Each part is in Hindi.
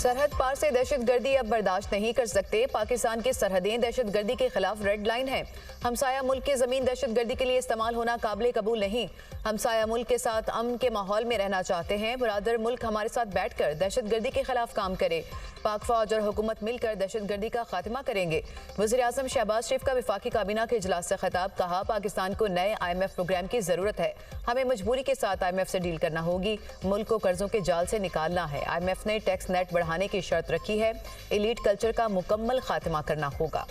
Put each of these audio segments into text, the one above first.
सरहद पार से दहशतगर्दी अब बर्दाश्त नहीं कर सकते। पाकिस्तान की सरहदें दहशतगर्दी के खिलाफ रेड लाइन है। हमसाया मुल्क की जमीन दहशतगर्दी के लिए इस्तेमाल होना काबिल कबूल नहीं। हमसाया मुल्क के साथ अमन के माहौल में रहना चाहते हैं। बुरादर मुल्क हमारे साथ बैठकर दहशतगर्दी के खिलाफ काम करे। पाक फौज और हुकूमत मिलकर दहशतगर्दी का खात्मा करेंगे। वज़ीर-ए-आज़म शहबाज शरीफ का वफाकी काबीना के इजलास से खिताब। कहा, पाकिस्तान को नए IMF प्रोग्राम की जरूरत है। हमें मजबूरी के साथ IMF से डील करना होगी। मुल्क को कर्जों के जाल से निकालना है। IMF ने टैक्स नेट बढ़ाने की शर्त रखी है। एलीट कल्चर का मुकम्मल खात्मा करना होगा।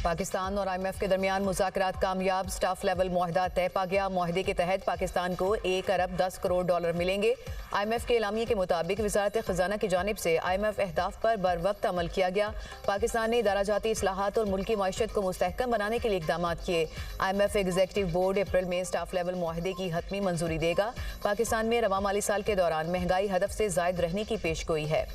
पाकिस्तान और IMF के दरमियान मुज़ाकरात कामयाब। स्टाफ लेवल मुआहदा तय पा गया। मुआहदे के तहत पाकिस्तान को 1 अरब 10 करोड़ डॉलर मिलेंगे। IMF के एलामिये के मुताबिक वज़ारत ख़ज़ाना की जानिब से IMF अहदाफ पर बर वक्त अमल किया गया। पाकिस्तान ने इदारा जाती इस्लाहात और मुल्की मईशत को मुस्तहकम बनाने के लिए इक़दाम किए। IMF एग्जीक्यूटिव बोर्ड अप्रैल में स्टाफ लेवल मुआहदे की हतमी मंजूरी देगा। पाकिस्तान में रवा माली साल के दौरान महंगाई हदफ से ज़ायद रहने की पेशगोई है।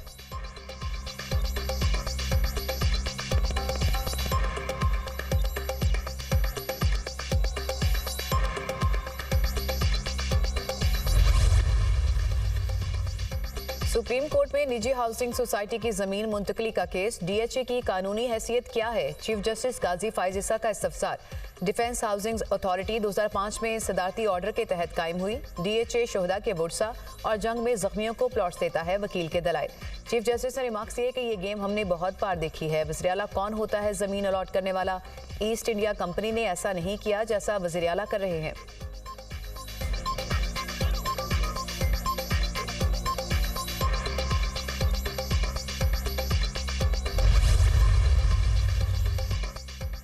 सुप्रीम कोर्ट में निजी हाउसिंग सोसाइटी की जमीन मुंतकली का केस। DHA की कानूनी हैसियत क्या है? चीफ जस्टिस गाजी फाइज ईसा का इस्तफसार। डिफेंस हाउसिंग अथॉरिटी 2005 में सदारती ऑर्डर के तहत कायम हुई। DHA शोहदा के बुरसा और जंग में जख्मियों को प्लॉट्स देता है। वकील के दलाइल। चीफ जस्टिस ने रिमार्क्स किए कि ये गेम हमने बहुत बार देखी है। वज़ीर आला कौन होता है जमीन अलॉट करने वाला? ईस्ट इंडिया कंपनी ने ऐसा नहीं किया जैसा वज़ीर आला कर रहे हैं।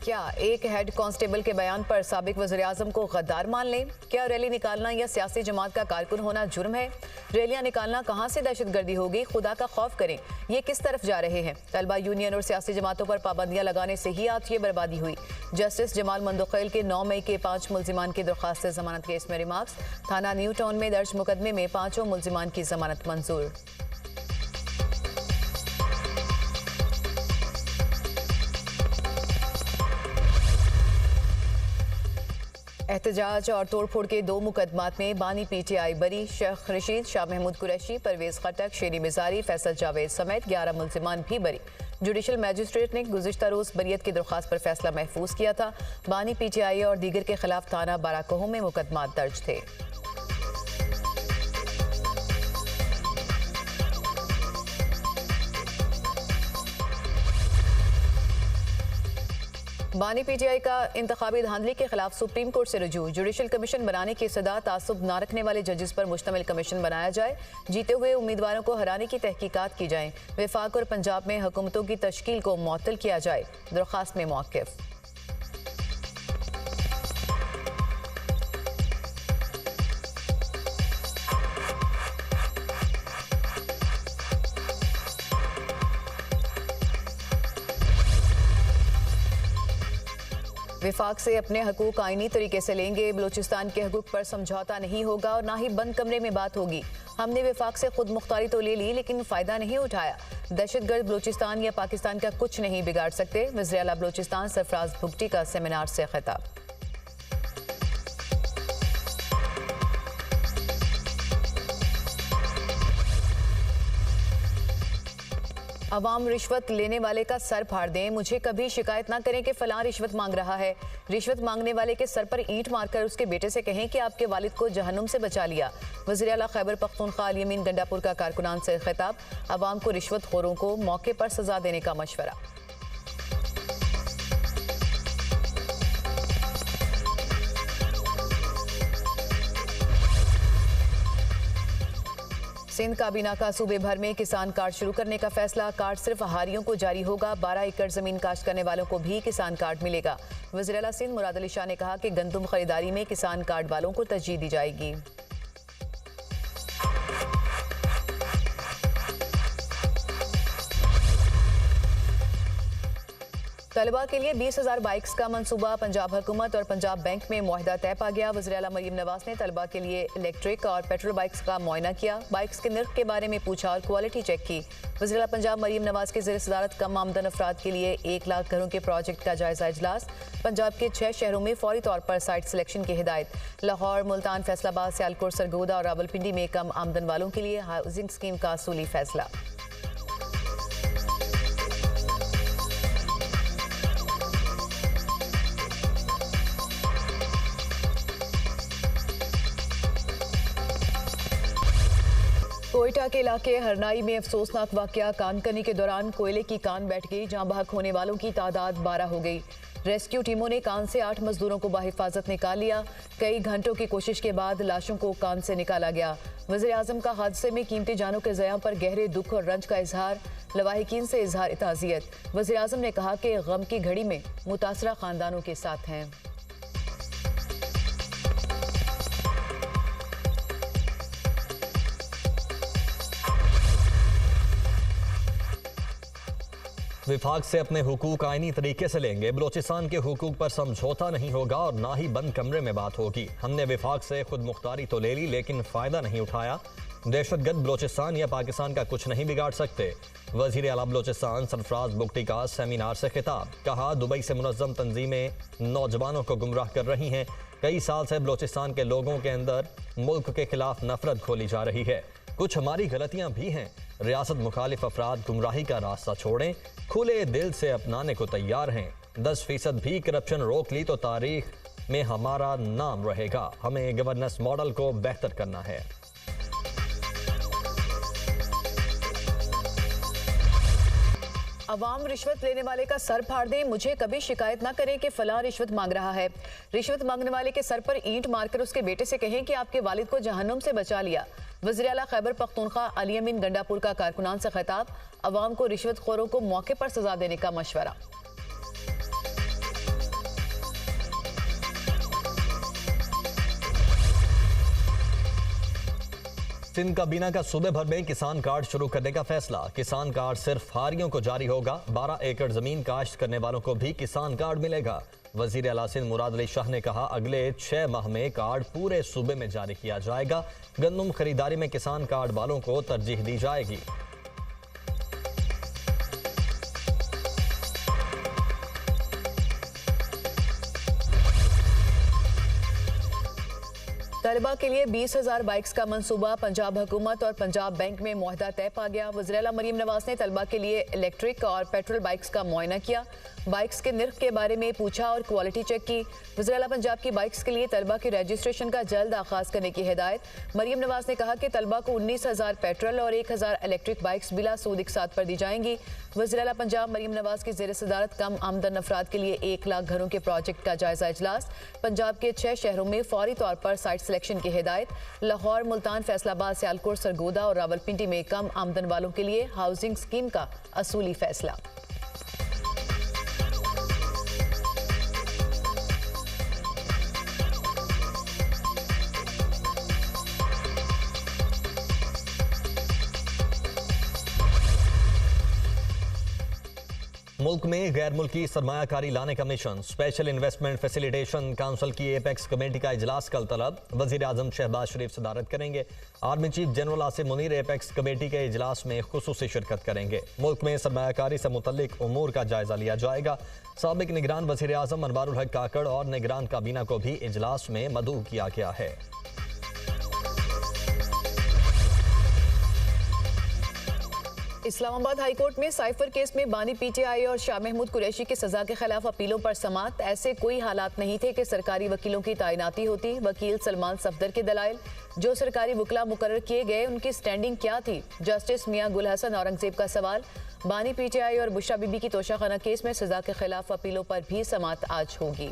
क्या एक हेड कांस्टेबल के बयान पर साबिक वज़ीर-ए-आज़म को गद्दार मान लें? क्या रैली निकालना या सियासी जमात का कारकुन होना जुर्म है? रैलियां निकालना कहां से दहशतगर्दी होगी? खुदा का खौफ करें। ये किस तरफ जा रहे हैं? तलबा यूनियन और सियासी जमातों पर पाबंदियां लगाने से ही आज ये बर्बादी हुई। जस्टिस जमाल मंदोखैल के 9 मई के 5 मुल्जिमान की दरख्वास्त से जमानत केस में रिमार्क्स। थाना न्यू टाउन में दर्ज मुकदमे में 5 मुल्जिमान की जमानत मंजूर। एहतजाज और तोड़फोड़ के 2 मुकदमात में बानी PTI बरी। शेख रशीद, शाह महमूद कुरैशी, परवेज खटक, शेरी मिजारी, फैसल जावेद समेत 11 मुल्जिमान भी बरी। जुडिशल मैजिस्ट्रेट ने गुज़िश्ता रोज़ बरियत की दरख्वास्त पर फैसला महफूज किया था। बानी PTI और दीगर के खिलाफ थाना बाराकोह में मुकदमात दर्ज थे। बानी PTI का इंतखाबी धांधली के खिलाफ सुप्रीम कोर्ट से रुजू। जुडिशल कमीशन बनाने की सदा तासुब न रखने वाले जजेस पर मुश्तमिल कमीशन बनाया जाए। जीते हुए उम्मीदवारों को हराने की तहकीकात की जाए। वफाक और पंजाब में हुकूमतों की तश्कील को मुअत्तल किया जाए। दरख्वास्त में मौक़िफ़। विफाक से अपने हकूक आईनी तरीके से लेंगे। बलूचिस्तान के हकूक पर समझौता नहीं होगा और ना ही बंद कमरे में बात होगी। हमने विफाक से खुद मुख्तारी तो ले ली लेकिन फ़ायदा नहीं उठाया। दहशतगर्द बलूचिस्तान या पाकिस्तान का कुछ नहीं बिगाड़ सकते। वज़ीर आला बलूचिस्तान सरफराज भुगटी का सेमिनार से खिताब। अवाम रिश्वत लेने वाले का सर फाड़ दें। मुझे कभी शिकायत ना करें कि फलां रिश्वत मांग रहा है। रिश्वत मांगने वाले के सर पर ईंट मारकर उसके बेटे से कहें कि आपके वालिद को जहन्नुम से बचा लिया। वज़ीर आला खैबर पख्तूनख्वा अल यमीन गंडापुर का कारकुनान से खिताब। अवाम को रिश्वतखोरों को मौके पर सजा देने का मशवरा। सिंध काबीना का सूबे भर में किसान कार्ड शुरू करने का फैसला। कार्ड सिर्फ हारियों को जारी होगा। 12 एकड़ जमीन काश्त करने वालों को भी किसान कार्ड मिलेगा। वज़ीर आला सिंध मुराद अली शाह ने कहा कि गंदुम खरीदारी में किसान कार्ड वालों को तरजीह दी जाएगी। तलबा के लिए 20,000 बाइक्स का मंसूबा, पंजाब हुकूमत और पंजाब बैंक में मुआहदा तय पा गया। वज़ीर आला मरीम नवाज ने तलबा के लिए इलेक्ट्रिक और पेट्रोल बाइक्स का मुआयना किया, बाइक्स के नर्ख के बारे में पूछा और क्वालिटी चेक की। वज़ीर आला पंजाब मरीम नवाज की ज़ेर सदारत कम आमदन अफराद के लिए 1 लाख घरों के प्रोजेक्ट का जायजा इजलास। पंजाब के 6 शहरों में फौरी तौर पर साइट सिलेक्शन की हिदायत। लाहौर, मुल्तान, फैसलाबाद, सियालकोट, सरगोदा और रावलपिंडी में कम आमदन वालों के लिए हाउसिंग स्कीम का असूली फैसला। कोयटा के इलाके हरनाई में अफसोसनाक वाकया, कानकनी के दौरान कोयले की कान बैठ गई, जहां बहक होने वालों की तादाद 12 हो गई। रेस्क्यू टीमों ने कान से 8 मजदूरों को बाहिफाजत निकाल लिया। कई घंटों की कोशिश के बाद लाशों को कान से निकाला गया। वज़ीर आज़म का हादसे में कीमती जानों के ज़यां पर गहरे दुख और रंज का इजहार, लवाहिकीन से इजहार ताज़ियत। वज़ीर आज़म ने कहा कि गम की घड़ी में मुतासरा खानदानों के साथ हैं। विफाक से अपने हुकूक आईनी तरीके से लेंगे, बलोचिस्तान के हुकूक पर समझौता नहीं होगा और ना ही बंद कमरे में बात होगी। हमने विफाक से खुद मुख्तारी तो ले ली लेकिन फ़ायदा नहीं उठाया। दहशतगर्द बलोचिस्तान या पाकिस्तान का कुछ नहीं बिगाड़ सकते। वज़ीर आला बलोचिस्तान सरफराज बुगटी का सेमिनार से खिताब, कहा दुबई से मुनज़्ज़म तंजीमें नौजवानों को गुमराह कर रही हैं। कई साल से बलोचिस्तान के लोगों के अंदर मुल्क के खिलाफ नफरत खोली जा रही है। कुछ हमारी गलतियां भी हैं। रियासत मुखालिफ अफराद गुमराही का रास्ता छोड़ें, खुले दिल से अपनाने को तैयार हैं। 10% भी करप्शन रोक ली तो तारीख में हमारा नाम रहेगा। हमें गवर्नेंस मॉडल को बेहतर करना है। अवाम रिश्वत लेने वाले का सर फाड़ दें, मुझे कभी शिकायत ना करें कि फलां रिश्वत मांग रहा है। रिश्वत मांगने वाले के सर पर ईंट मारकर उसके बेटे से कहें कि आपके वालिद को जहन्नुम से बचा लिया। वज़ीर आला खैबर पख्तूनख्वा अली अमीन गंडापुर का कारकुनान से खिताब, अवाम को रिश्वतखोरों को मौके पर सजा देने का मशवरा। सिंध काबीना का सूबे भर में किसान कार्ड शुरू करने का फैसला। किसान कार्ड सिर्फ हारियों को जारी होगा। 12 एकड़ जमीन काश्त करने वालों को भी किसान कार्ड मिलेगा। वजीर आला सिंध मुराद अली शाह ने कहा अगले 6 माह में कार्ड पूरे सूबे में जारी किया जाएगा। गंदम खरीदारी में किसान कार्ड वालों को तरजीह दी जाएगी। तलबा के लिए 20,000 बाइक्स का मंसूबा, पंजाब हुकूमत और पंजाब बैंक में मुआहदा तय पा गया। वज़ीर आला मरीम नवाज ने तलबा के लिए इलेक्ट्रिक और पेट्रोल बाइक्स का मुआयना किया, बाइक्स के नर्ख के बारे में पूछा और क्वालिटी चेक की। वज़ीर आला पंजाब की बाइक्स के लिए तलबा के रजिस्ट्रेशन का जल्द आगाज करने की हिदायत। मरीम नवाज ने कहा कि तलबा को 19,000 पेट्रोल और 1,000 इलेक्ट्रिक बाइक्स बिला सूद एक साथ पर दी जाएंगी। वज़ीर आला पंजाब मरीम नवाज की ज़ेर सदारत कम आमदन अफराद के लिए 1 लाख घरों के प्रोजेक्ट का जायजा इजलास। पंजाब के 6 शहरों में फौरी तौर पर साइट सिलेक्शन की हिदायत। लाहौर, मुल्तान, फैसलाबाद, सियालकोट, सरगोदा और रावलपिंडी में कम आमदन वालों के लिए हाउसिंग स्कीम का असूली फैसला। मुल्क में गैर मुल्की सरमायाकारी लाने का mission. Special investment facilitation council की एपेक्स कमेटी का इजलास कल तलब। वजीर आजम शहबाज शरीफ सदारत करेंगे। Army chief general Asim Munir apex committee के इजलास में खुसूसी शिरकत करेंगे। मुल्क में सरमायाकारी से मुतल्लिक उमूर का जायजा लिया जाएगा। साबिक निगरान वजीर आजम अनवारुल हक काकड़ और निगरान काबीना को भी इजलास में मदऊ किया गया है। इस्लामाबाद हाईकोर्ट में साइफर केस में बानी पीटीआई और शाह महमूद कुरैशी की सजा के खिलाफ अपीलों पर समाअत। ऐसे कोई हालात नहीं थे कि सरकारी वकीलों की तैनाती होती। वकील सलमान सफदर के दलाइल, जो सरकारी वकला मुकर्रर किए गए उनकी स्टैंडिंग क्या थी। जस्टिस मियां गुल हसन औरंगजेब का सवाल। बानी पीटीआई और बुशरा बीबी की तोशाखाना केस में सजा के खिलाफ अपीलों पर भी समाअत आज होगी।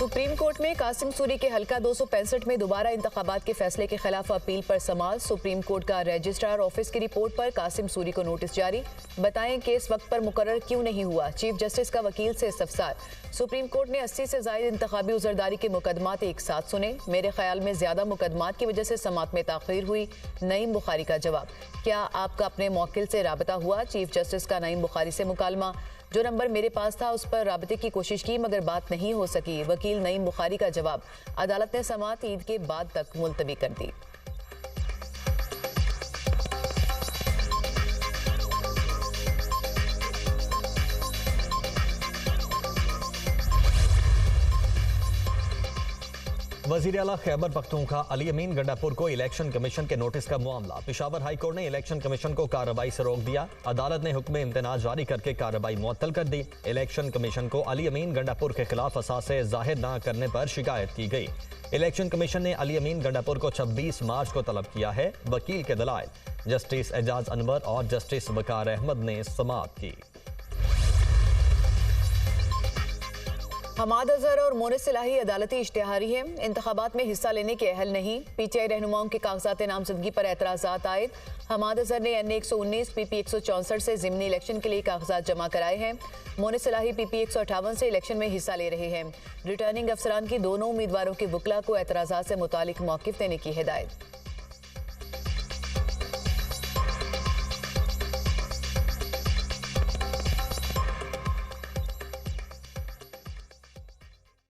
सुप्रीम कोर्ट में कासिम सूरी के हल्का 265 में दोबारा इंतखाबात के फैसले के खिलाफ अपील पर समाअत। सुप्रीम कोर्ट का रजिस्ट्रार ऑफिस की रिपोर्ट पर कासिम सूरी को नोटिस जारी। बताएं केस वक्त पर मुकर्रर क्यों नहीं हुआ, चीफ जस्टिस का वकील से इस्तफसार। सुप्रीम कोर्ट ने 80 से ज्यादा इंतखाबी उजरदारी के मुकदमात एक साथ सुने। मेरे ख्याल में ज्यादा मुकदमात की वजह से समाअत में ताखीर हुई। नईम बुखारी का जवाब, क्या आपका अपने मौकिल से राबता हुआ? चीफ जस्टिस का नईम बुखारी से मुकालमा, जो नंबर मेरे पास था उस पर राबते की कोशिश की मगर बात नहीं हो सकी। वकील नईम बुखारी का जवाब, अदालत ने समाअत ईद के बाद तक मुलतवी कर दी। वजीर आला खैबर पख्तूनख्वा अली अमीन गंडापुर को इलेक्शन कमीशन के नोटिस का मामला। पेशावर हाई कोर्ट ने इलेक्शन कमीशन को कार्रवाई से रोक दिया। अदालत ने हुक्म इम्तनाज जारी करके कार्रवाई मुअत्तल कर दी। इलेक्शन कमीशन को अली अमीन गंडापुर के खिलाफ असासे जाहिर न करने पर शिकायत की गई। इलेक्शन कमीशन ने अली अमीन गंडापुर को 26 मार्च को तलब किया है। वकील के दलाइल जस्टिस एजाज अनवर और जस्टिस वकार अहमद ने समाअत की। हमाद अजहर और मोनिस सिलाही अदालती इश्तिहारी हैं, इंतखाबात में हिस्सा लेने के अहल नहीं। पीटीआई रहनुमाओं के कागजात नामजदगी पर एतराज़ात आए। हमाद अजहर ने NA 119 PP 164 से ज़िमनी इलेक्शन के लिए कागजात जमा कराए हैं। मोनिस सिलाही PP 158 से इलेक्शन में हिस्सा ले रहे हैं। रिटर्निंग अफसरान की दोनों उम्मीदवारों के वकला को एतराज़ात से मुतालिक मौक़िफ़ देने की हिदायत।